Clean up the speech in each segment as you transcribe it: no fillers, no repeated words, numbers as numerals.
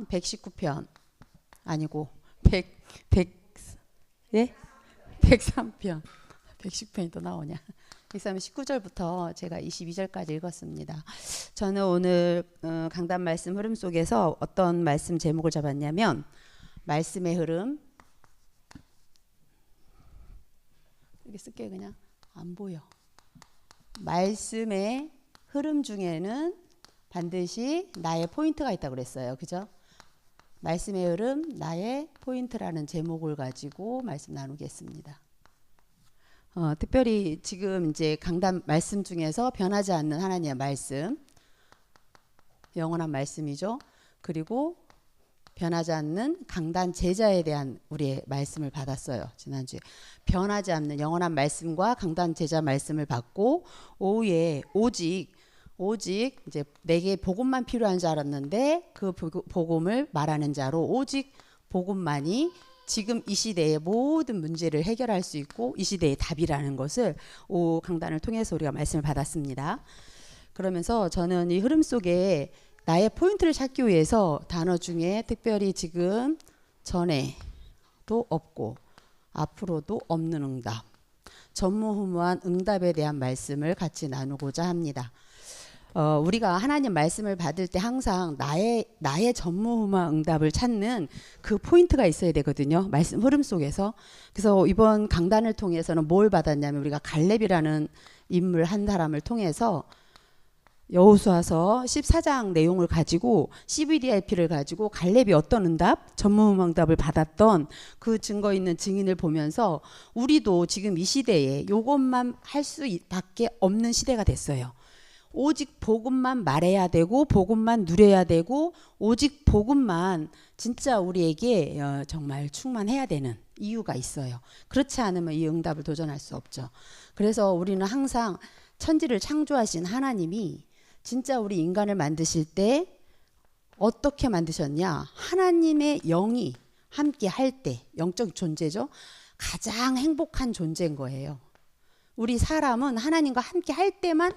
119편 아니고 103편 110편이 또 나오냐. 19절부터 제가 22절까지 읽었습니다. 저는 오늘 강단 말씀 흐름 속에서 어떤 말씀 제목을 잡았냐면 말씀의 흐름. 이렇게 쓸게요. 그냥 안 보여. 말씀의 흐름 중에는 반드시 나의 포인트가 있다고 그랬어요. 그죠? 말씀의 흐름, 나의 포인트라는 제목을 가지고 말씀 나누겠습니다. 특별히 지금 이제 강단 말씀 중에서 변하지 않는 하나님의 말씀, 영원한 말씀이죠. 그리고 변하지 않는 강단 제자에 대한 우리의 말씀을 받았어요. 지난주에 변하지 않는 영원한 말씀과 강단 제자 말씀을 받고 오후에 오직 이제 내게 복음만 필요한 줄 알았는데 그 복음을 말하는 자로 오직 복음만이 지금 이 시대의 모든 문제를 해결할 수 있고 이 시대의 답이라는 것을 오후 강단을 통해서 우리가 말씀을 받았습니다. 그러면서 저는 이 흐름 속에 나의 포인트를 찾기 위해서 단어 중에 특별히 지금 전에도 없고 앞으로도 없는 응답, 전무후무한 응답에 대한 말씀을 같이 나누고자 합니다. 우리가 하나님 말씀을 받을 때 항상 나의 전무후무한 응답을 찾는 그 포인트가 있어야 되거든요. 말씀 흐름 속에서. 그래서 이번 강단을 통해서는 뭘 받았냐면 우리가 갈렙이라는 인물 한 사람을 통해서 여호수아서 14장 내용을 가지고 CVDIP를 가지고 갈렙이 어떤 응답, 전무후무한 응답을 받았던 그 증거 있는 증인을 보면서 우리도 지금 이 시대에 이것만 할 수밖에 없는 시대가 됐어요. 오직 복음만 말해야 되고 복음만 누려야 되고 오직 복음만 진짜 우리에게 정말 충만해야 되는 이유가 있어요. 그렇지 않으면 이 응답을 도전할 수 없죠. 그래서 우리는 항상 천지를 창조하신 하나님이 진짜 우리 인간을 만드실 때 어떻게 만드셨냐. 하나님의 영이 함께 할 때, 영적 존재죠. 가장 행복한 존재인 거예요. 우리 사람은 하나님과 함께 할 때만,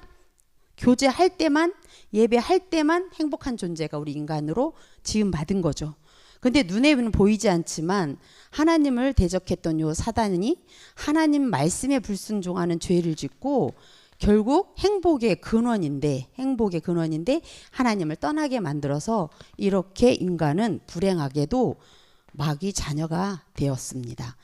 교제할 때만, 예배할 때만 행복한 존재가 우리 인간으로 지음받은 거죠. 근데 눈에는 보이지 않지만 하나님을 대적했던 요 사단이 하나님 말씀에 불순종하는 죄를 짓고 결국 행복의 근원인데 하나님을 떠나게 만들어서 이렇게 인간은 불행하게도 마귀 자녀가 되었습니다.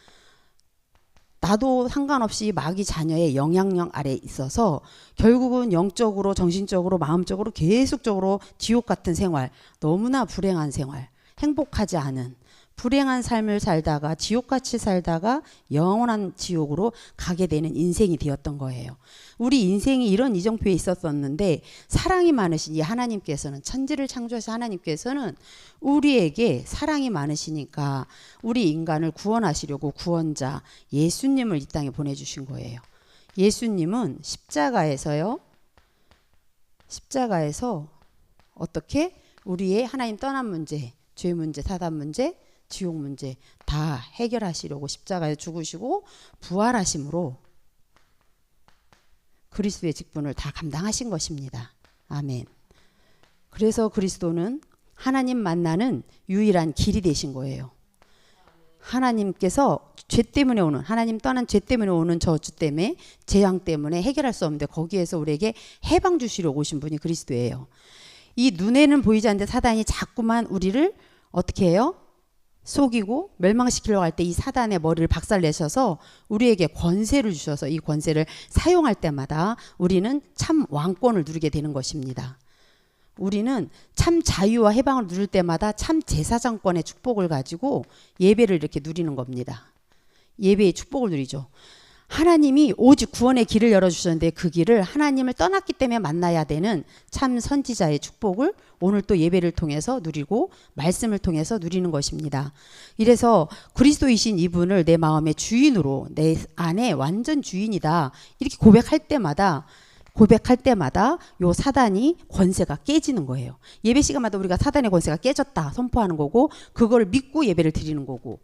나도 상관없이 마귀 자녀의 영향력 아래에 있어서 결국은 영적으로 정신적으로 마음적으로 계속적으로 지옥 같은 생활, 너무나 불행한 생활, 행복하지 않은 불행한 삶을 살다가 지옥같이 살다가 영원한 지옥으로 가게 되는 인생이 되었던 거예요. 우리 인생이 이런 이정표에 있었었는데 사랑이 많으신 이 하나님께서는, 천지를 창조하신 하나님께서는 우리에게 사랑이 많으시니까 우리 인간을 구원하시려고 구원자 예수님을 이 땅에 보내주신 거예요. 예수님은 십자가에서 어떻게 우리의 하나님 떠난 문제, 죄 문제, 사단 문제, 지옥 문제 다 해결하시려고 십자가에 죽으시고 부활하심으로 그리스도의 직분을 다 감당하신 것입니다. 아멘. 그래서 그리스도는 하나님 만나는 유일한 길이 되신 거예요. 하나님께서 죄 때문에 오는, 하나님 떠난 죄 때문에 오는 저주 때문에, 재앙 때문에 해결할 수 없는데 거기에서 우리에게 해방 주시려고 오신 분이 그리스도예요. 이 눈에는 보이지 않는데 사단이 자꾸만 우리를 어떻게 해요? 속이고 멸망시키려고 할 때 이 사단의 머리를 박살내셔서 우리에게 권세를 주셔서 이 권세를 사용할 때마다 우리는 참 왕권을 누리게 되는 것입니다. 우리는 참 자유와 해방을 누릴 때마다 참 제사장권의 축복을 가지고 예배를 이렇게 누리는 겁니다. 예배의 축복을 누리죠. 하나님이 오직 구원의 길을 열어주셨는데 그 길을 하나님을 떠났기 때문에 만나야 되는 참 선지자의 축복을 오늘 또 예배를 통해서 누리고 말씀을 통해서 누리는 것입니다. 이래서 그리스도이신 이분을 내 마음의 주인으로, 내 안에 완전 주인이다 이렇게 고백할 때마다 요 사단이 권세가 깨지는 거예요. 예배 시간마다 우리가 사단의 권세가 깨졌다 선포하는 거고 그걸 믿고 예배를 드리는 거고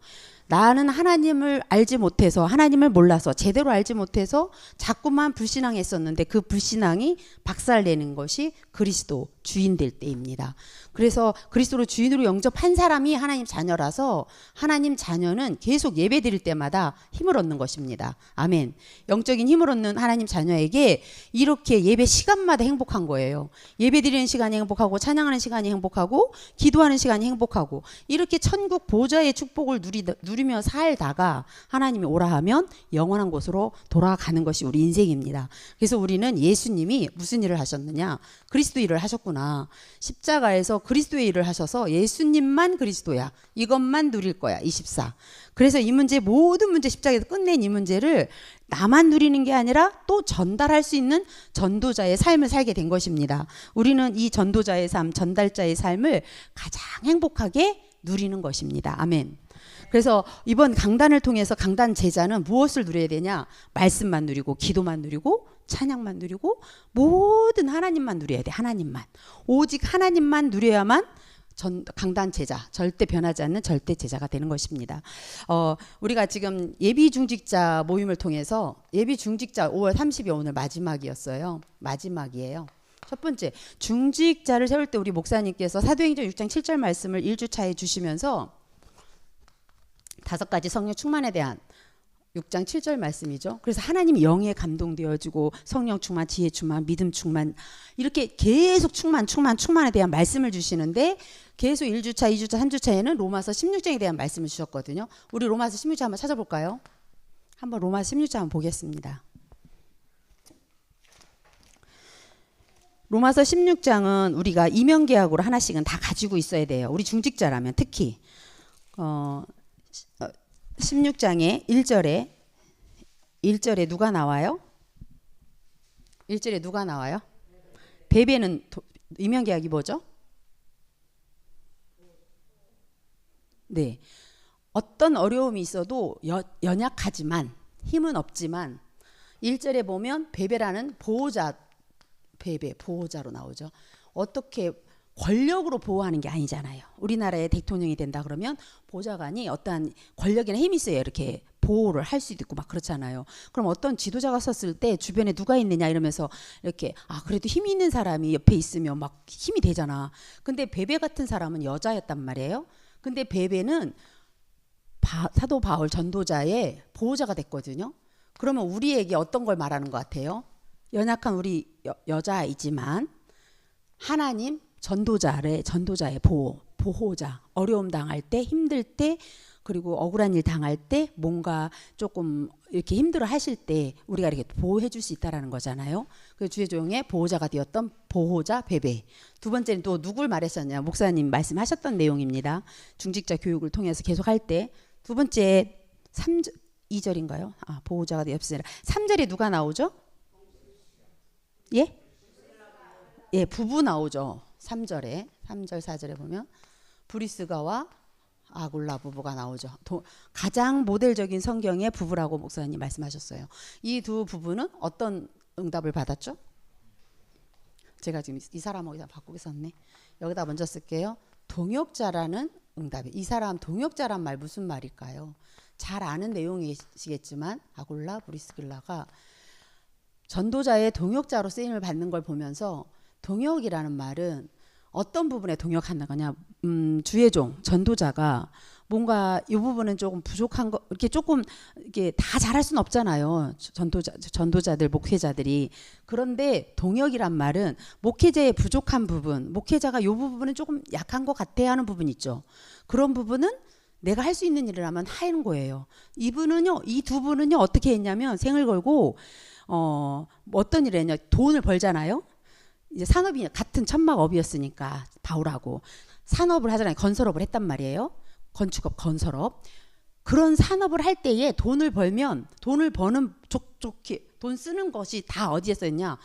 나는 하나님을 알지 못해서, 하나님을 몰라서, 제대로 알지 못해서 자꾸만 불신앙했었는데 그 불신앙이 박살내는 것이 그리스도 주인 될 때입니다. 그래서 그리스도로 주인으로 영접한 사람이 하나님 자녀라서 하나님 자녀는 계속 예배 드릴 때마다 힘을 얻는 것입니다. 아멘. 영적인 힘을 얻는 하나님 자녀에게 이렇게 예배 시간마다 행복한 거예요. 예배 드리는 시간이 행복하고, 찬양하는 시간이 행복하고, 기도하는 시간이 행복하고, 이렇게 천국 보좌의 축복을 누리며 살다가 하나님이 오라 하면 영원한 곳으로 돌아가는 것이 우리 인생입니다. 그래서 우리는 예수님이 무슨 일을 하셨느냐? 그리스도 일을 하셨구나. 십자가에서 그리스도의 일을 하셔서 예수님만 그리스도야, 이것만 누릴 거야. 24. 그래서 이 문제, 모든 문제, 십자가에서 끝낸 이 문제를 나만 누리는 게 아니라 또 전달할 수 있는 전도자의 삶을 살게 된 것입니다. 우리는 이 전도자의 삶, 전달자의 삶을 가장 행복하게 누리는 것입니다. 아멘. 그래서 이번 강단을 통해서 강단 제자는 무엇을 누려야 되냐? 말씀만 누리고, 기도만 누리고, 찬양만 누리고, 모든 하나님만 누려야 돼. 하나님만. 오직 하나님만 누려야만 강단 제자, 절대 변하지 않는 절대 제자가 되는 것입니다. 우리가 지금 예비 중직자 모임을 통해서, 예비 중직자 5월 30일 오늘 마지막이었어요. 마지막이에요. 첫 번째, 중직자를 세울 때 우리 목사님께서 사도행전 6장 7절 말씀을 1주차에 주시면서 5가지 성령 충만에 대한 6장 7절 말씀이죠. 그래서 하나님이 영에 감동되어지고, 성령 충만, 지혜 충만, 믿음 충만, 이렇게 계속 충만에 대한 말씀을 주시는데, 계속 1주차, 2주차, 3주차에는 로마서 16장에 대한 말씀을 주셨거든요. 우리 로마서 16장 한번 찾아볼까요? 한번 로마서 16장 한번 보겠습니다. 로마서 16장은 우리가 이면계약으로 하나씩은 다 가지고 있어야 돼요. 우리 중직자라면 특히 16장의 1절에 누가 나와요? 1절에 누가 나와요? 베베는 이면계약이 뭐죠? 네. 어떤 어려움이 있어도 연약하지만, 힘은 없지만 1절에 보면 베베라는 보호자, 보호자로 나오죠. 어떻게 권력으로 보호하는 게 아니잖아요. 우리나라의 대통령이 된다 그러면 보좌관이 어떠한 권력이나 힘이 있어야 이렇게 보호를 할 수도 있고 막 그렇잖아요. 그럼 어떤 지도자가 섰을 때 주변에 누가 있느냐 이러면서 이렇게, 그래도 힘이 있는 사람이 옆에 있으면 막 힘이 되잖아. 근데 베베 같은 사람은 여자였단 말이에요. 근데 베베는 사도 바울 전도자의 보호자가 됐거든요. 그러면 우리에게 어떤 걸 말하는 것 같아요? 연약한 우리 여자이지만 하나님 전도자의 보호자, 어려움 당할 때, 힘들 때, 그리고 억울한 일 당할 때, 뭔가 조금 이렇게 힘들어 하실 때 우리가 이렇게 보호해 줄 수 있다라는 거잖아요. 그 주의 종의 보호자가 되었던 보호자 베베. 두 번째는 또 누굴 말했었냐? 목사님 말씀하셨던 내용입니다. 중직자 교육을 통해서 계속 할 때. 두 번째 2절인가요? 보호자가 되었으니라. 3절에 누가 나오죠? 예? 예, 부부 나오죠. 3절, 4절에 보면 브리스가와 아굴라 부부가 나오죠. 가장 모델적인 성경의 부부라고 목사님 말씀하셨어요. 이 두 부부는 어떤 응답을 받았죠? 제가 지금 이 사람하고 바꾸게 썼네. 여기다 먼저 쓸게요. 동역자라는 응답이. 이 사람 동역자란 말 무슨 말일까요? 잘 아는 내용이시겠지만 아굴라, 브리스길라가 전도자의 동역자로 쓰임을 받는 걸 보면서, 동역이라는 말은 어떤 부분에 동역한다 거냐? 주의 종, 전도자가 뭔가 이 부분은 조금 부족한 거, 이렇게 조금 이게 다 잘할 수는 없잖아요. 전도자들, 목회자들이. 그런데 동역이란 말은 목회자의 부족한 부분, 목회자가 이 부분은 조금 약한 것 같아 하는 부분 있죠. 그런 부분은 내가 할 수 있는 일을 하면 하는 거예요. 이분은요, 이 두 분은요 어떻게 했냐면 생을 걸고 어떤 일을 했냐? 돈을 벌잖아요. 이제 산업이 같은 천막업이었으니까 바울하고 산업을 하잖아요. 건설업을 했단 말이에요. 건축업, 건설업. 그런 산업을 할 때에 돈을 벌면 돈을 버는 족족히 돈 쓰는 것이 다 어디에 써있냐?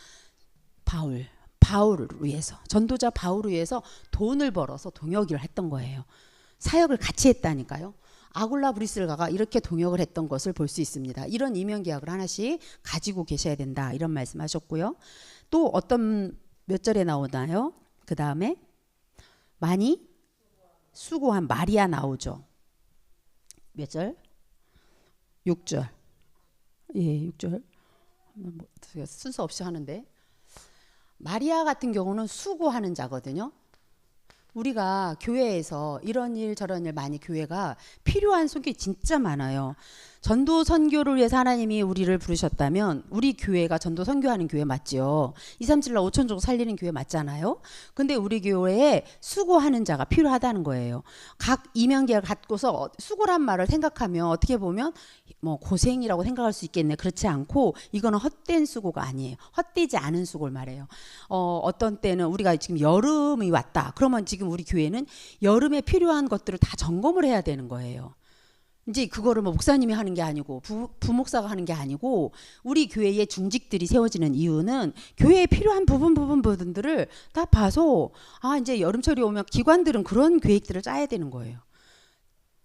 바울을 위해서, 전도자 바울을 위해서 돈을 벌어서 동역을 했던 거예요. 사역을 같이 했다니까요. 아굴라 브리스가가 이렇게 동역을 했던 것을 볼 수 있습니다. 이런 이면계약을 하나씩 가지고 계셔야 된다, 이런 말씀하셨고요. 또 어떤 몇 절에 나오나요? 그 다음에 많이 수고한 마리아 나오죠. 몇 절? 6절. 예, 6절. 뭐 순서 없이 하는데 마리아 같은 경우는 수고하는 자거든요. 우리가 교회에서 이런 일 저런 일 많이 교회가 필요한 속이 진짜 많아요. 전도 선교를 위해서 하나님이 우리를 부르셨다면 우리 교회가 전도 선교하는 교회 맞죠. 237라 5천 종 살리는 교회 맞잖아요. 근데 우리 교회에 수고하는 자가 필요하다는 거예요. 각 이명계를 갖고서 수고란 말을 생각하면 어떻게 보면 뭐 고생이라고 생각할 수 있겠네. 그렇지 않고 이거는 헛된 수고가 아니에요. 헛되지 않은 수고를 말해요. 어떤 때는 우리가 지금 여름이 왔다. 그러면 지금 우리 교회는 여름에 필요한 것들을 다 점검을 해야 되는 거예요. 이제 그거를 뭐 목사님이 하는 게 아니고 부목사가 하는 게 아니고 우리 교회의 중직들이 세워지는 이유는 교회에 필요한 부분들을 다 봐서 이제 여름철이 오면 기관들은 그런 계획들을 짜야 되는 거예요.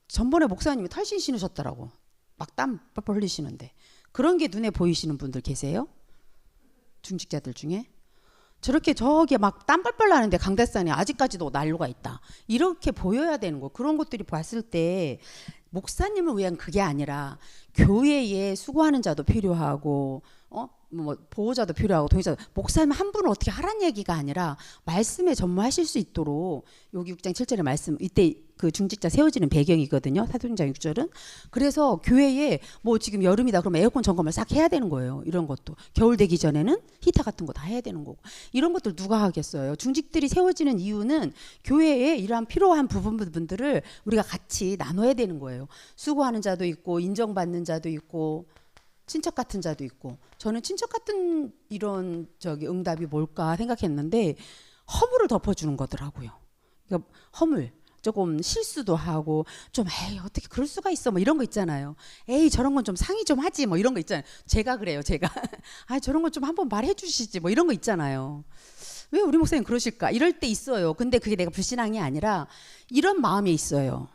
전번에 목사님이 탈신 신으셨더라고. 막 땀 뻘뻘 흘리시는데 그런 게 눈에 보이시는 분들 계세요? 중직자들 중에? 저렇게 저게 막 땀 뻘뻘 나는데 강대산에 아직까지도 난로가 있다. 이렇게 보여야 되는 거. 그런 것들이 봤을 때 목사님을 위한 그게 아니라 교회에 수고하는 자도 필요하고 뭐 보호자도 필요하고 동의자도 목사님 한 분을 어떻게 하라는 얘기가 아니라 말씀에 전무하실 수 있도록 여기 6장 7절의 말씀 이때 그 중직자 세워지는 배경이거든요. 사도행전 6절은. 그래서 교회에 뭐 지금 여름이다 그러면 에어컨 점검을 싹 해야 되는 거예요. 이런 것도 겨울 되기 전에는 히터 같은 거 다 해야 되는 거고 이런 것들 누가 하겠어요. 중직들이 세워지는 이유는 교회에 이러한 필요한 부분들을 우리가 같이 나눠야 되는 거예요. 수고하는 자도 있고 인정받는 자도 있고 친척 같은 자도 있고 저는 친척 같은 이런 응답이 뭘까 생각했는데 허물을 덮어주는 거더라고요. 그러니까 허물 조금 실수도 하고 좀 에이 어떻게 그럴 수가 있어 뭐 이런 거 있잖아요. 에이 저런 건 좀 상의 좀 하지 뭐 이런 거 있잖아요. 제가 그래요. 제가 저런 건 좀 한번 말해 주시지 뭐 이런 거 있잖아요. 왜 우리 목사님 그러실까 이럴 때 있어요. 근데 그게 내가 불신앙이 아니라 이런 마음이 있어요.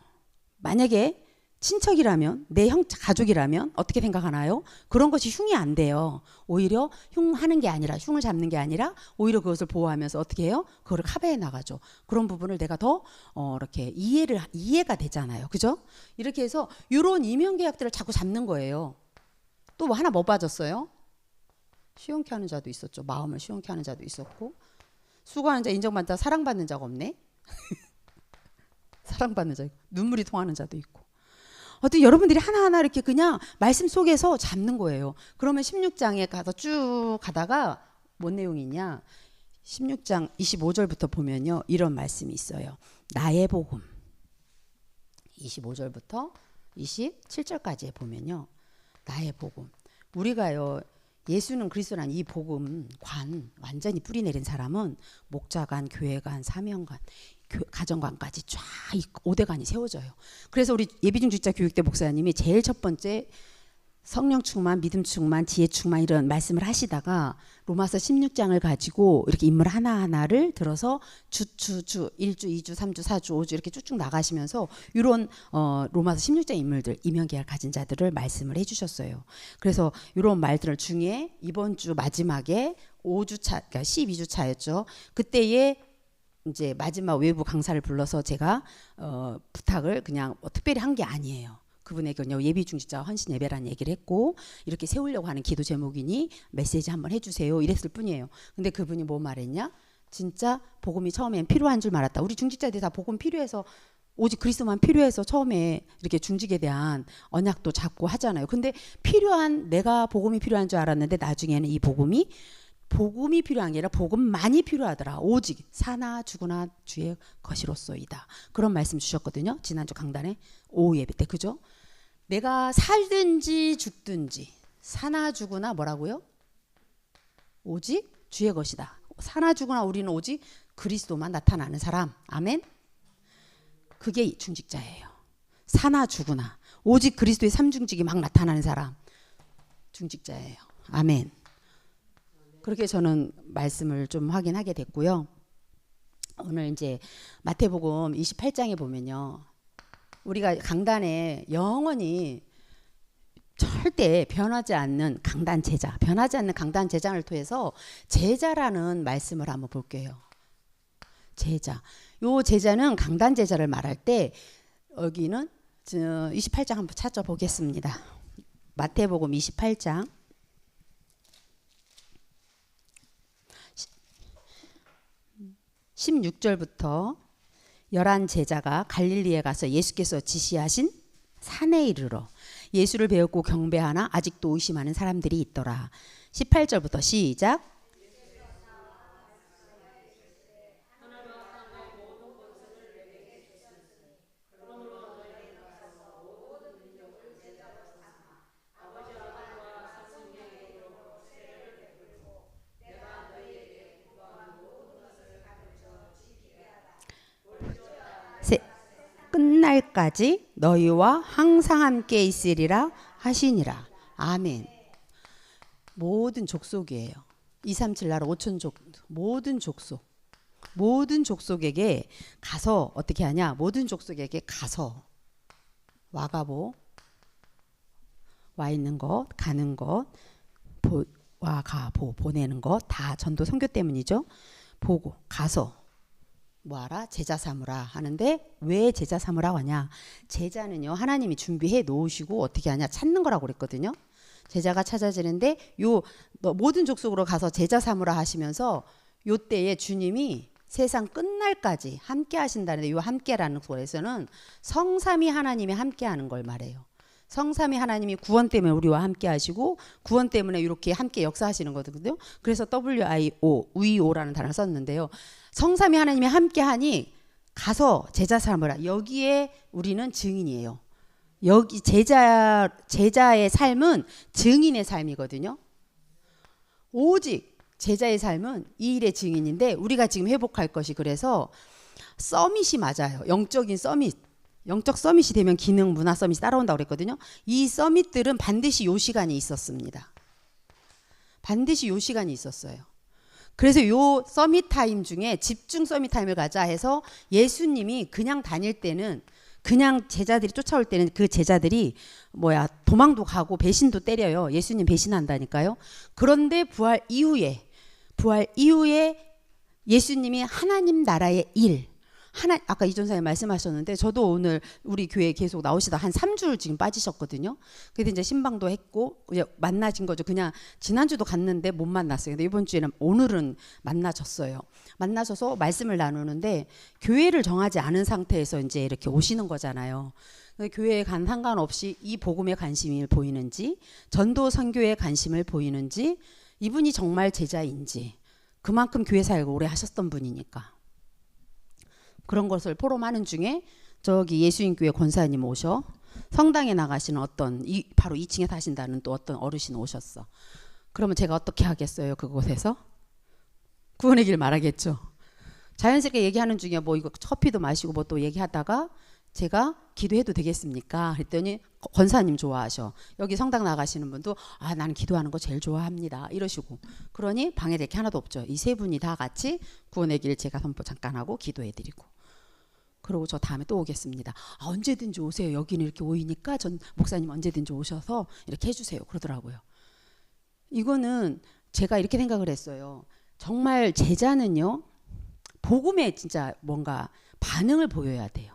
만약에 친척이라면 내 가족이라면 어떻게 생각하나요? 그런 것이 흉이 안 돼요. 오히려 흉하는 게 아니라 흉을 잡는 게 아니라 오히려 그것을 보호하면서 어떻게 해요? 그거를 커버해 나가죠. 그런 부분을 내가 더 이렇게 이해가 되잖아요. 그죠? 이렇게 해서 이런 이면 계약들을 자꾸 잡는 거예요. 또 뭐 하나 뭐 빠졌어요? 시원케 하는 자도 있었죠. 마음을 시원케 하는 자도 있었고 수고하는 자 인정받다 사랑받는 자가 없네. 사랑받는 자 있고 눈물이 통하는 자도 있고 어떻게 여러분들이 하나하나 이렇게 그냥 말씀 속에서 잡는 거예요. 그러면 16장에 가서 쭉 가다가 뭔 내용이 있냐 16장 25절부터 보면요 이런 말씀이 있어요. 나의 복음 25절부터 27절까지 보면요 나의 복음 우리가요 예수는 그리스도란 이 복음 완전히 뿌리내린 사람은 목자관, 교회관, 사명관 가정관까지 쫙 5대관이 세워져요. 그래서 우리 예비중 직자 교육대 목사님이 제일 첫 번째 성령 충만, 믿음 충만, 지혜 충만 이런 말씀을 하시다가 로마서 16장을 가지고 이렇게 인물 하나하나를 들어서 주 1주, 2주, 3주, 4주, 5주 이렇게 쭉쭉 나가시면서 이런 로마서 16장 인물들, 이면계약 가진 자들을 말씀을 해주셨어요. 그래서 이런 말들 중에 이번 주 마지막에 5주차, 그러니까 12주차였죠. 그때에 이제 마지막 외부 강사를 불러서 제가 부탁을 그냥 특별히 한 게 아니에요. 그분에게 그냥 예비 중직자 헌신 예배라는 얘기를 했고 이렇게 세우려고 하는 기도 제목이니 메시지 한번 해주세요 이랬을 뿐이에요. 근데 그분이 뭐 말했냐? 진짜 복음이 처음엔 필요한 줄 알았다. 우리 중직자들이 다 복음 필요해서 오직 그리스도만 필요해서 처음에 이렇게 중직에 대한 언약도 잡고 하잖아요. 근데 내가 복음이 필요한 줄 알았는데 나중에는 이 복음이 필요한 게 아니라 복음만이 필요하더라. 오직 사나 죽으나 주의 것이로소이다. 그런 말씀 주셨거든요. 지난주 강단에 오후 예배 때 그죠? 내가 살든지 죽든지 사나 죽으나 뭐라고요? 오직 주의 것이다. 사나 죽으나 우리는 오직 그리스도만 나타나는 사람. 아멘. 그게 중직자예요. 사나 죽으나 오직 그리스도의 삼중직이 막 나타나는 사람 중직자예요. 아멘. 그렇게 저는 말씀을 좀 확인하게 됐고요. 오늘 이제 마태복음 28장에 보면요. 우리가 강단에 영원히 절대 변하지 않는 강단 제자, 변하지 않는 강단 제장을 통해서 제자라는 말씀을 한번 볼게요. 제자. 요 제자는 강단 제자를 말할 때 여기는 28장 한번 찾아보겠습니다. 마태복음 28장 16절부터 11 제자가 갈릴리에 가서 예수께서 지시하신 산에 이르러 예수를 배웠고 경배하나 아직도 의심하는 사람들이 있더라. 18절부터 시작. 끝날까지 너희와 항상 함께 있으리라 하시니라. 아멘. 모든 족속이에요. 237 나라 5천족 모든 족속에게 가서 어떻게 하냐? 모든 족속에게 가서 와가보 와 있는 것, 가는 것, 와가보 보내는 것 다 전도 선교 때문이죠. 보고 가서 뭐하라? 제자 삼으라 하는데 왜 제자 삼으라 하냐? 제자는요 하나님이 준비해 놓으시고 어떻게 하냐? 찾는 거라고 그랬거든요. 제자가 찾아지는데 모든 족속으로 가서 제자 삼으라 하시면서 요 때에 주님이 세상 끝날까지 함께 하신다는데 요 함께라는 거에서는 성삼위 하나님이 함께 하는 걸 말해요. 성삼위 하나님이 구원 때문에 우리와 함께 하시고 구원 때문에 이렇게 함께 역사하시는 거거든요. 그래서 WIO라는 단어를 썼는데요. 성삼위 하나님이 함께 하니 가서 제자 삼으라. 여기에 우리는 증인이에요. 여기 제자의 삶은 증인의 삶이거든요. 오직 제자의 삶은 이 일의 증인인데 우리가 지금 회복할 것이 그래서 서밋이 맞아요. 영적인 서밋. 영적 서밋이 되면 기능, 문화 서밋이 따라온다고 그랬거든요. 이 서밋들은 반드시 요 시간이 있었습니다. 반드시 요 시간이 있었어요. 그래서 요 서밋 타임 중에 집중 서밋 타임을 가자 해서 예수님이 그냥 다닐 때는 그냥 제자들이 쫓아올 때는 그 제자들이 도망도 가고 배신도 때려요. 예수님 배신한다니까요. 그런데 부활 이후에 예수님이 하나님 나라의 일 아까 이전사님 말씀하셨는데 저도 오늘 우리 교회에 계속 나오시다 한 3주 지금 빠지셨거든요. 그래서 이제 신방도 했고 이제 만나진 거죠. 그냥 지난주도 갔는데 못 만났어요. 근데 이번 주에는 오늘은 만나셨어요. 만나셔서 말씀을 나누는데 교회를 정하지 않은 상태에서 이제 이렇게 오시는 거잖아요. 교회에 간 상관없이 이 복음에 관심을 보이는지 전도 선교에 관심을 보이는지 이분이 정말 제자인지 그만큼 교회 사역을 오래 하셨던 분이니까 그런 것을 포럼하는 중에 저기 예수인교회 권사님 오셔 성당에 나가시는 바로 2층에 사신다는 또 어떤 어르신 오셨어. 그러면 제가 어떻게 하겠어요? 그곳에서 구원의 길 말하겠죠. 자연스럽게 얘기하는 중에 이거 커피도 마시고 또 얘기하다가 제가 기도해도 되겠습니까? 그랬더니 권사님 좋아하셔. 여기 성당 나가시는 분도 나는 기도하는 거 제일 좋아합니다. 이러시고. 그러니 방해될 게 하나도 없죠. 이 세 분이 다 같이 구원의 길 제가 선포 잠깐 하고 기도해드리고. 그러고 저 다음에 또 오겠습니다. 언제든지 오세요. 여기는 이렇게 오이니까 전 목사님 언제든지 오셔서 이렇게 해주세요. 그러더라고요. 이거는 제가 이렇게 생각을 했어요. 정말 제자는요. 복음에 진짜 뭔가 반응을 보여야 돼요.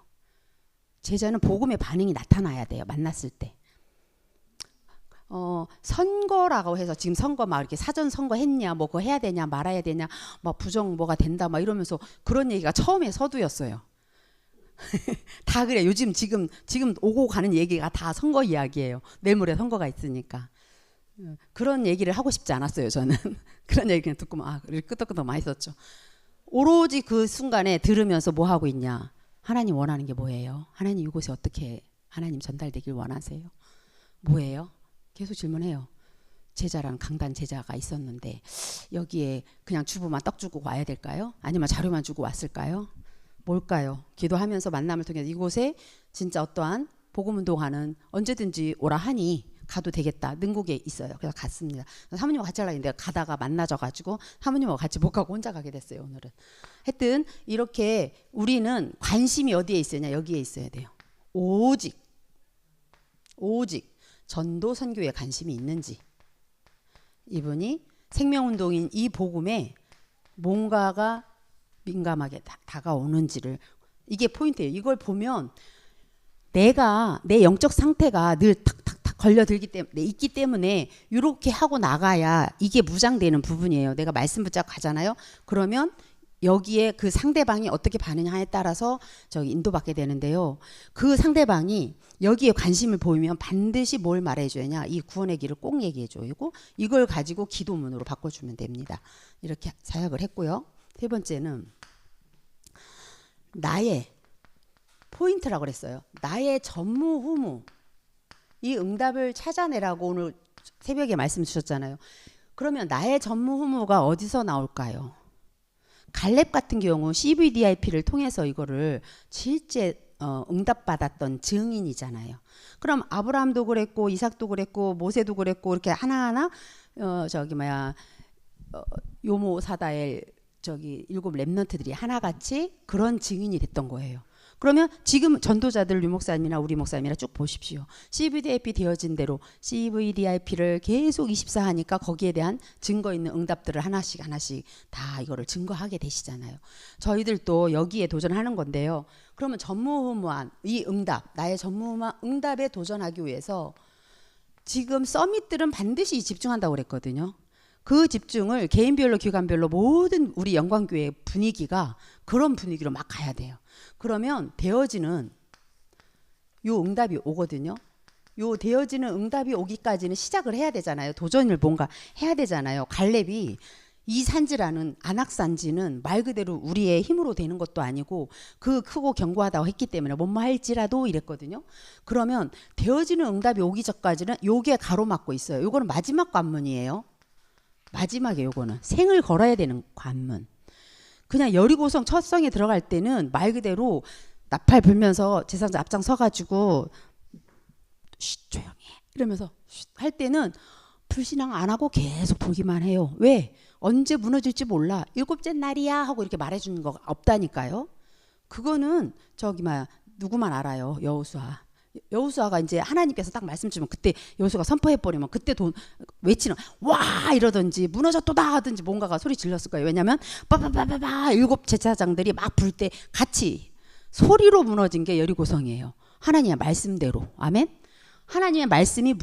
제자는 복음의 반응이 나타나야 돼요. 만났을 때. 선거라고 해서 지금 선거 이렇게 사전 선거 했냐, 그거 해야 되냐, 말아야 되냐, 부정 뭐가 된다, 이러면서 그런 얘기가 처음에 서두였어요. 다 그래. 지금 오고 가는 얘기가 다 선거 이야기예요. 내일 모레 선거가 있으니까. 그런 얘기를 하고 싶지 않았어요. 저는 그런 얘기 그냥 듣고 끄덕끄덕 많이 썼죠. 오로지 그 순간에 들으면서 뭐 하고 있냐. 하나님 원하는 게 뭐예요? 하나님 이곳에 어떻게 하나님 전달되길 원하세요? 뭐예요? 계속 질문해요. 제자랑 강단 제자가 있었는데 여기에 그냥 주부만 떡 주고 와야 될까요? 아니면 자료만 주고 왔을까요? 뭘까요? 기도하면서 만남을 통해서 이곳에 진짜 어떠한 복음 운동하는 언제든지 오라 하니 가도 되겠다. 능곡에 있어요. 그래서 갔습니다. 사모님하고 같이 하려고 했는데 가다가 만나져가지고 사모님하고 같이 못 가고 혼자 가게 됐어요. 오늘은. 하여튼 이렇게 우리는 관심이 어디에 있어야 여기에 있어야 돼요. 오직 전도 선교에 관심이 있는지 이분이 생명운동인 이 복음에 뭔가가 민감하게 다가오는지를 이게 포인트예요. 이걸 보면 내가 내 영적 상태가 늘 탁탁탁 걸려들기 때문에 있기 때문에 이렇게 하고 나가야 이게 무장되는 부분이에요. 내가 말씀 붙잡고 가잖아요. 그러면 여기에 그 상대방이 어떻게 반응하냐에 따라서 저기 인도받게 되는데요. 그 상대방이 여기에 관심을 보이면 반드시 뭘 말해줘야 이 구원의 길을 꼭 얘기해줘요. 이걸 가지고 기도문으로 바꿔주면 됩니다. 이렇게 사역을 했고요. 세 번째는 나의 포인트라고 그랬어요. 나의 전무후무 이 응답을 찾아내라고 오늘 새벽에 말씀 주셨잖아요. 그러면 나의 전무후무가 어디서 나올까요? 갈렙 같은 경우 CVDIP를 통해서 이거를 실제 응답받았던 증인이잖아요. 그럼 아브라함도 그랬고 이삭도 그랬고 모세도 그랬고 이렇게 하나하나 요모 사다엘 저기 7 렘넌트들이 하나같이 그런 증인이 됐던 거예요. 그러면 지금 전도자들 류 목사님이나 우리 목사님이나 쭉 보십시오. CVDIP 되어진 대로 CVDIP를 계속 24 하니까 거기에 대한 증거 있는 응답들을 하나씩 다 이거를 증거하게 되시잖아요. 저희들도 여기에 도전하는 건데요. 그러면 전무후무한 이 응답, 나의 전무후무한 응답에 도전하기 위해서 지금 서밋들은 반드시 집중한다고 그랬거든요. 그 집중을 개인별로 기관별로 모든 우리 영광교회 분위기가 그런 분위기로 막 가야 돼요. 그러면 되어지는 요 응답이 오거든요. 요 되어지는 응답이 오기까지는 시작을 해야 되잖아요. 도전을 뭔가 해야 되잖아요. 갈렙이 이 산지라는 안악산지는 말 그대로 우리의 힘으로 되는 것도 아니고 그 크고 견고하다고 했기 때문에 뭐뭐 할지라도 이랬거든요. 그러면 되어지는 응답이 오기 전까지는 요게 가로막고 있어요. 요거는 마지막 관문이에요. 마지막에 요거는 생을 걸어야 되는 관문. 그냥 여리고성 첫 성에 들어갈 때는 말 그대로 나팔 불면서 제사장 앞장 서가지고 조용히 이러면서 할 때는 불신앙 안 하고 계속 보기만 해요. 왜? 언제 무너질지 몰라. 7째 날이야 하고 이렇게 말해주는 거 없다니까요. 그거는 누구만 알아요. 여호수아가 이제 하나님께서 딱 말씀 주면 그때 여호수아가 선포해버리면 그때 외치는 와 이러든지 무너졌도다 하든지 뭔가가 소리 질렀을 거예요. 왜냐하면 빠바바바바 7 제사장들이 막 불 때 같이 소리로 무너진 게 여리고성이에요. 하나님의 말씀대로. 아멘. 하나님의 말씀이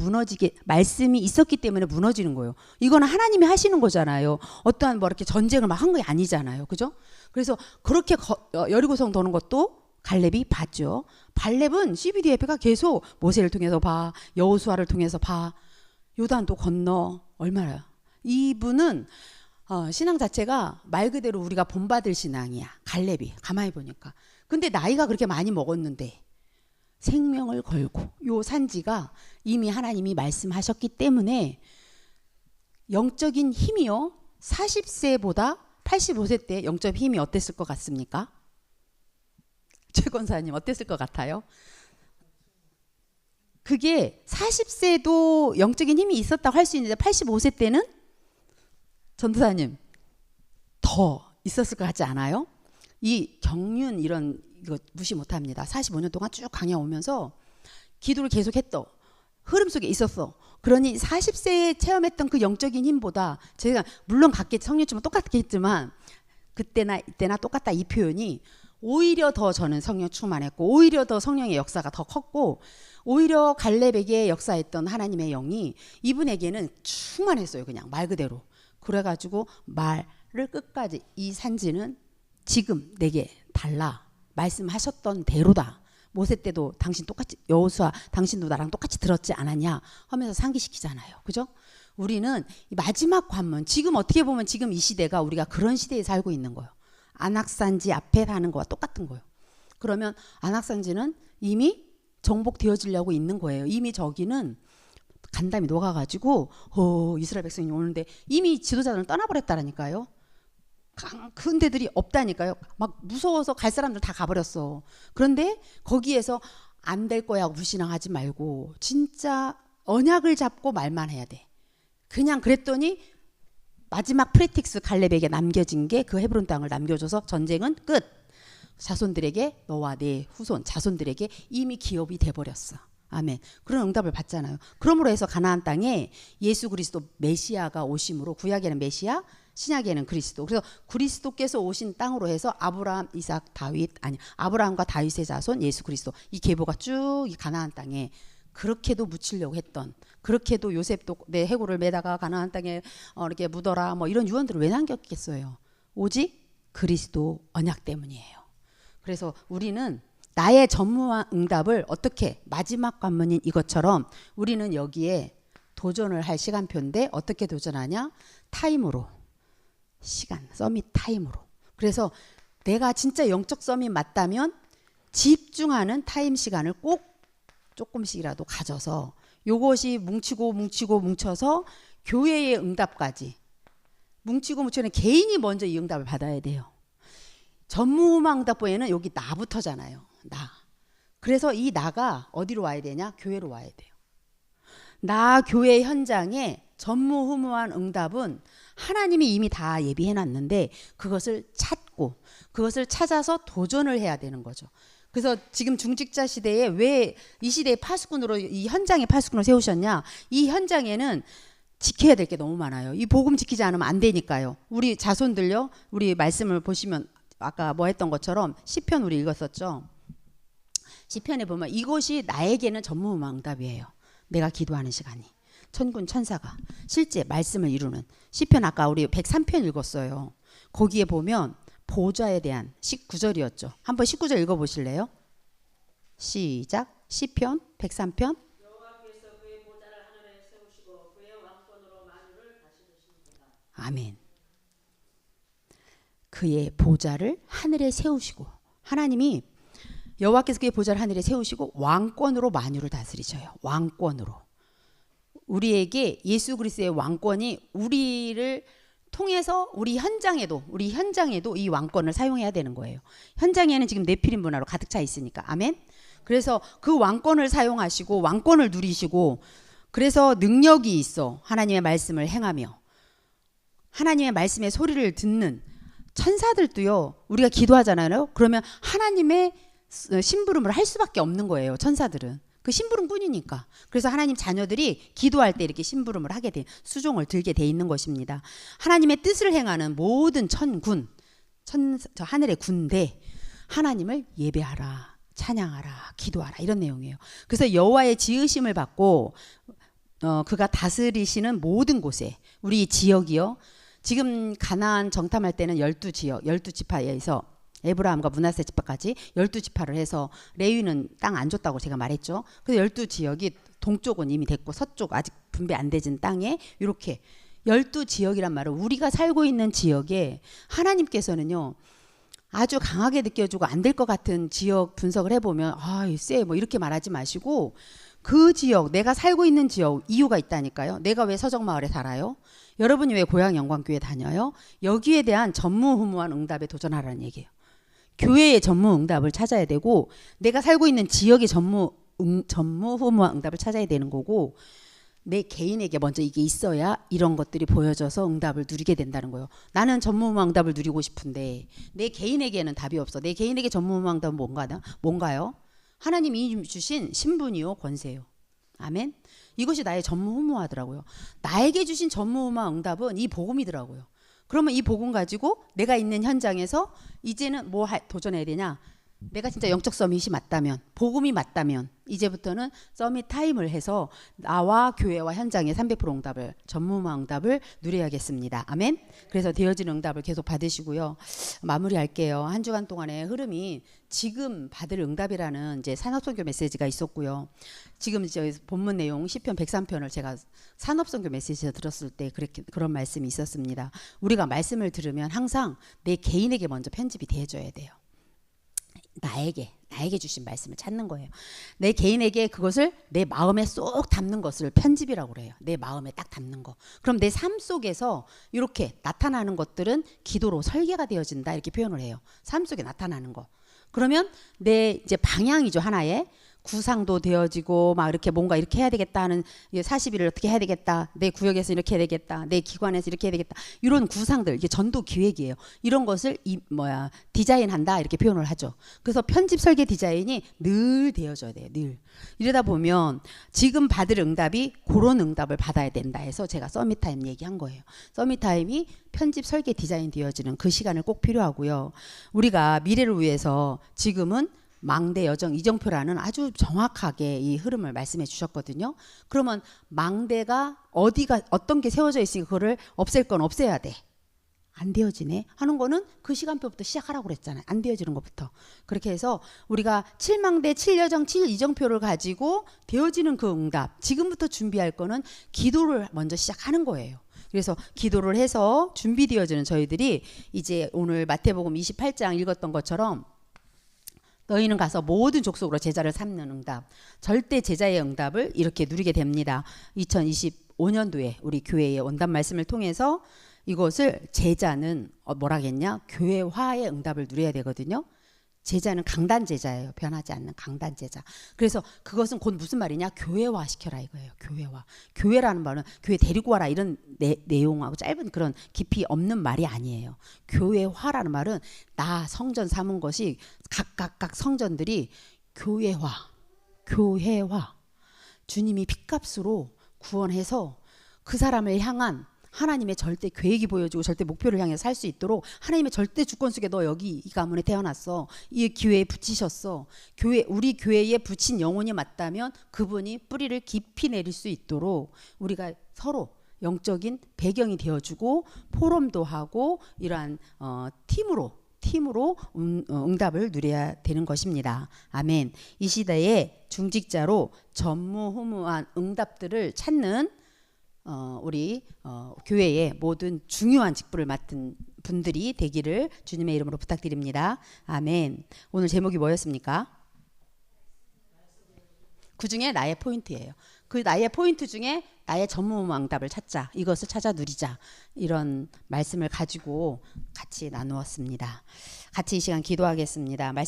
말씀이 있었기 때문에 무너지는 거예요. 이거는 하나님이 하시는 거잖아요. 어떠한 이렇게 전쟁을 막 한 게 아니잖아요. 그죠? 그래서 그렇게 여리고성 도는 것도 갈렙이 봤죠. 갈렙은 CVDIP가 계속 모세를 통해서 봐, 여호수아를 통해서 봐, 요단도 건너. 얼마나 이분은 신앙 자체가 말 그대로 우리가 본받을 신앙이야. 갈렙이 가만히 보니까. 근데 나이가 그렇게 많이 먹었는데 생명을 걸고 요 산지가 이미 하나님이 말씀하셨기 때문에 영적인 힘이요 40세보다 85세 때 영적 힘이 어땠을 것 같습니까? 최 권사님 어땠을 것 같아요? 그게 40세도 영적인 힘이 있었다고 할 수 있는데 85세 때는 전도사님 더 있었을 것 같지 않아요? 이 경륜 이거 무시 못합니다. 45년 동안 쭉 강해 오면서 기도를 계속했어. 흐름 속에 있었어. 그러니 40세에 체험했던 그 영적인 힘보다 제가 물론 같겠지 성령님은 똑같겠지만 그때나 이때나 똑같다 이 표현이 오히려 더 저는 성령 충만했고 오히려 더 성령의 역사가 더 컸고 오히려 갈렙에게 역사했던 하나님의 영이 이분에게는 충만했어요. 그냥 말 그대로. 그래가지고 말을 끝까지 이 산지는 지금 내게 달라. 말씀하셨던 대로다. 모세 때도 당신 똑같이 여호수아 당신도 나랑 똑같이 들었지 않았냐 하면서 상기시키잖아요. 그죠? 우리는 마지막 관문 지금 어떻게 보면 지금 이 시대가 우리가 그런 시대에 살고 있는 거예요. 안악산지 앞에 사는 거와 똑같은 거예요. 그러면 안악산지는 이미 정복되어지려고 있는 거예요. 이미 저기는 간담이 녹아가지고 이스라엘 백성이 오는데 이미 지도자들은 떠나버렸다라니까요. 큰 데들이 없다니까요. 막 무서워서 갈 사람들 다 가버렸어. 그런데 거기에서 안 될 거야 하고 불신앙하지 말고 진짜 언약을 잡고 말만 해야 돼. 그냥 그랬더니 마지막 프레틱스 갈렙에게 남겨진 게 그 헤브론 땅을 남겨줘서 전쟁은 끝. 자손들에게 너와 내 후손 자손들에게 이미 기업이 돼버렸어. 아멘. 그런 응답을 받잖아요. 그러므로 해서 가나안 땅에 예수 그리스도 메시아가 오심으로 구약에는 메시아 신약에는 그리스도. 그래서 그리스도께서 오신 땅으로 해서 아브라함, 이삭, 다윗 아니 아브라함과 다윗의 자손 예수 그리스도 이 계보가 쭉 이 가나안 땅에 그렇게도 묻히려고 했던 그렇게도 요셉도 내 해골을 매다가 가나안 땅에 이렇게 묻어라 뭐 이런 유언들을 왜 남겼겠어요. 오직 그리스도 언약 때문이에요. 그래서 우리는 나의 전무와 응답을 어떻게 마지막 관문인 이것처럼 우리는 여기에 도전을 할 시간표인데 어떻게 도전하냐? 타임으로. 시간, 서밋 타임으로. 그래서 내가 진짜 영적 서밋 맞다면 집중하는 타임 시간을 꼭 조금씩이라도 가져서 요것이 뭉쳐서 교회의 응답까지 뭉치고 개인이 먼저 이 응답을 받아야 돼요. 전무후무한 응답보에는 여기 나부터잖아요. 나. 그래서 이 나가 어디로 와야 되냐? 교회로 와야 돼요. 나 교회 현장에 전무후무한 응답은 하나님이 이미 다 예비해 놨는데 그것을 찾고 그것을 찾아서 도전을 해야 되는 거죠. 그래서 지금 중직자 시대에 왜 이 시대에 파수꾼으로 이 현장에 파수꾼을 세우셨냐? 이 현장에는 지켜야 될 게 너무 많아요. 이 복음 지키지 않으면 안 되니까요. 우리 자손들요. 우리 말씀을 보시면 아까 뭐 했던 것처럼 시편 우리 읽었었죠. 시편에 보면 이것이 나에게는 전무후무한 응답이에요. 내가 기도하는 시간이. 천군 천사가 실제 말씀을 이루는 시편 아까 우리 103편 읽었어요. 거기에 보면 보좌에 대한 19절이었죠. 한번 19절 읽어보실래요? 시작. 시편 103편. 여호와께서 그의 보좌를 하늘에 세우시고 그의 왕권으로 만유를 다스리십니다. 아멘. 그의 보좌를 하늘에 세우시고 하나님이 여호와께서 그의 보좌를 하늘에 세우시고 왕권으로 만유를 다스리셔요. 왕권으로. 우리에게 예수 그리스도의 왕권이 우리를 통해서 우리 현장에도 이 왕권을 사용해야 되는 거예요. 현장에는 지금 네피림 문화로 가득 차 있으니까. 아멘. 그래서 그 왕권을 사용하시고 왕권을 누리시고 그래서 능력이 있어 하나님의 말씀을 행하며 하나님의 말씀의 소리를 듣는 천사들도요. 우리가 기도하잖아요. 그러면 하나님의 심부름을 할 수밖에 없는 거예요. 천사들은. 그 심부름꾼이니까. 그래서 하나님 자녀들이 기도할 때 이렇게 심부름을 하게 돼 수종을 들게 돼 있는 것입니다. 하나님의 뜻을 행하는 모든 천군, 저 하늘의 군대 하나님을 예배하라, 찬양하라, 기도하라 이런 내용이에요. 그래서 여호와의 지으심을 받고 그가 다스리시는 모든 곳에 우리 지역이요. 지금 가나안 정탐할 때는 12지역, 12지파에서 에브라함과 므낫세 지파까지 12지파를 해서 레위는 땅 안 줬다고 제가 말했죠. 그래서 12지역이 동쪽은 이미 됐고 서쪽 아직 분배 안 되진 땅에 이렇게 12지역이란 말은 우리가 살고 있는 지역에 하나님께서는요. 아주 강하게 느껴지고 안 될 것 같은 지역 분석을 해보면 쎄 뭐 이렇게 말하지 마시고 그 지역 내가 살고 있는 지역 이유가 있다니까요. 내가 왜 서정마을에 살아요? 여러분이 왜 고향 영광교회 다녀요? 여기에 대한 전무후무한 응답에 도전하라는 얘기예요. 교회의 전무응답을 찾아야 되고 내가 살고 있는 지역의 전무후무한 응답을 찾아야 되는 거고 내 개인에게 먼저 이게 있어야 이런 것들이 보여져서 응답을 누리게 된다는 거예요. 나는 전무후무한 응답을 누리고 싶은데 내 개인에게는 답이 없어. 내 개인에게 전무후무한 응답은 뭔가요? 하나님이 주신 신분이요 권세요. 아멘. 이것이 나의 전무후무하더라고요. 나에게 주신 전무후무한 응답은 이 복음이더라고요. 그러면 이 복음 가지고 내가 있는 현장에서 이제는 뭐 도전해야 되냐? 내가 진짜 영적 서밋이 맞다면, 복음이 맞다면 이제부터는 서밋 타임을 해서 나와 교회와 현장의 300% 응답을, 전무후무한 응답을 누려야겠습니다. 아멘. 그래서 되어지는 응답을 계속 받으시고요. 마무리할게요. 한 주간 동안의 흐름이 지금 받을 응답이라는 이제 산업선교 메시지가 있었고요. 지금 이제 본문 내용 시편 103편을 제가 산업선교 메시지에서 들었을 때 그런 말씀이 있었습니다. 우리가 말씀을 들으면 항상 내 개인에게 먼저 편집이 돼줘야 돼요. 나에게 주신 말씀을 찾는 거예요. 내 개인에게 그것을 내 마음에 쏙 담는 것을 편집이라고 그래요. 내 마음에 딱 담는 거. 그럼 내 삶 속에서 이렇게 나타나는 것들은 기도로 설계가 되어진다 이렇게 표현을 해요. 삶 속에 나타나는 거. 그러면 내 이제 방향이죠 하나의. 구상도 되어지고 막 이렇게 뭔가 이렇게 해야 되겠다 하는 40일을 어떻게 해야 되겠다. 내 구역에서 이렇게 해야 되겠다. 내 기관에서 이렇게 해야 되겠다. 이런 구상들 이게 전도 기획이에요. 이런 것을 디자인한다 이렇게 표현을 하죠. 그래서 편집 설계 디자인이 늘 되어져야 돼요. 늘. 이러다 보면 지금 받을 응답이 그런 응답을 받아야 된다 해서 제가 서밋타임 얘기한 거예요. 서밋타임이 편집 설계 디자인 되어지는 그 시간을 꼭 필요하고요. 우리가 미래를 위해서 지금은 망대 여정 이정표라는 아주 정확하게 이 흐름을 말씀해 주셨거든요. 그러면 망대가 어떤 게 세워져 있으니까 그거를 없앨 건 없애야 돼. 안 되어지네 하는 거는 그 시간표부터 시작하라고 그랬잖아요. 안 되어지는 것부터. 그렇게 해서 우리가 7망대 7여정 7이정표를 가지고 되어지는 그 응답 지금부터 준비할 거는 기도를 먼저 시작하는 거예요. 그래서 기도를 해서 준비되어지는 저희들이 이제 오늘 마태복음 28장 읽었던 것처럼 너희는 가서 모든 족속으로 제자를 삼는 응답, 절대 제자의 응답을 이렇게 누리게 됩니다. 2025년도에 우리 교회의 원단 말씀을 통해서 이것을 제자는 뭐라겠냐? 교회화의 응답을 누려야 되거든요. 제자는 강단 제자예요. 변하지 않는 강단 제자. 그래서 그것은 곧 무슨 말이냐? 교회화 시켜라 이거예요. 교회화. 교회라는 말은 교회 데리고 와라 이런 내용하고 짧은 그런 깊이 없는 말이 아니에요. 교회화라는 말은 나 성전 삼은 것이 각각 성전들이 교회화. 주님이 핏값으로 구원해서 그 사람을 향한 하나님의 절대 계획이 보여지고 절대 목표를 향해 살 수 있도록 하나님의 절대 주권 속에 너 여기 이 가문에 태어났어. 이 기회에 붙이셨어. 우리 교회에 붙인 영혼이 맞다면 그분이 뿌리를 깊이 내릴 수 있도록 우리가 서로 영적인 배경이 되어주고 포럼도 하고 이러한 팀으로 응답을 누려야 되는 것입니다. 아멘. 이 시대에 중직자로 전무후무한 응답들을 찾는 우리 교회의 모든 중요한 직분을 맡은 분들이 되기를 주님의 이름으로 부탁드립니다. 아멘. 오늘 제목이 뭐였습니까? 그 중에 나의 포인트예요. 그 나의 포인트 중에 나의 전무후무한 응답을 찾자. 이것을 찾아 누리자. 이런 말씀을 가지고 같이 나누었습니다. 같이 이 시간 기도하겠습니다.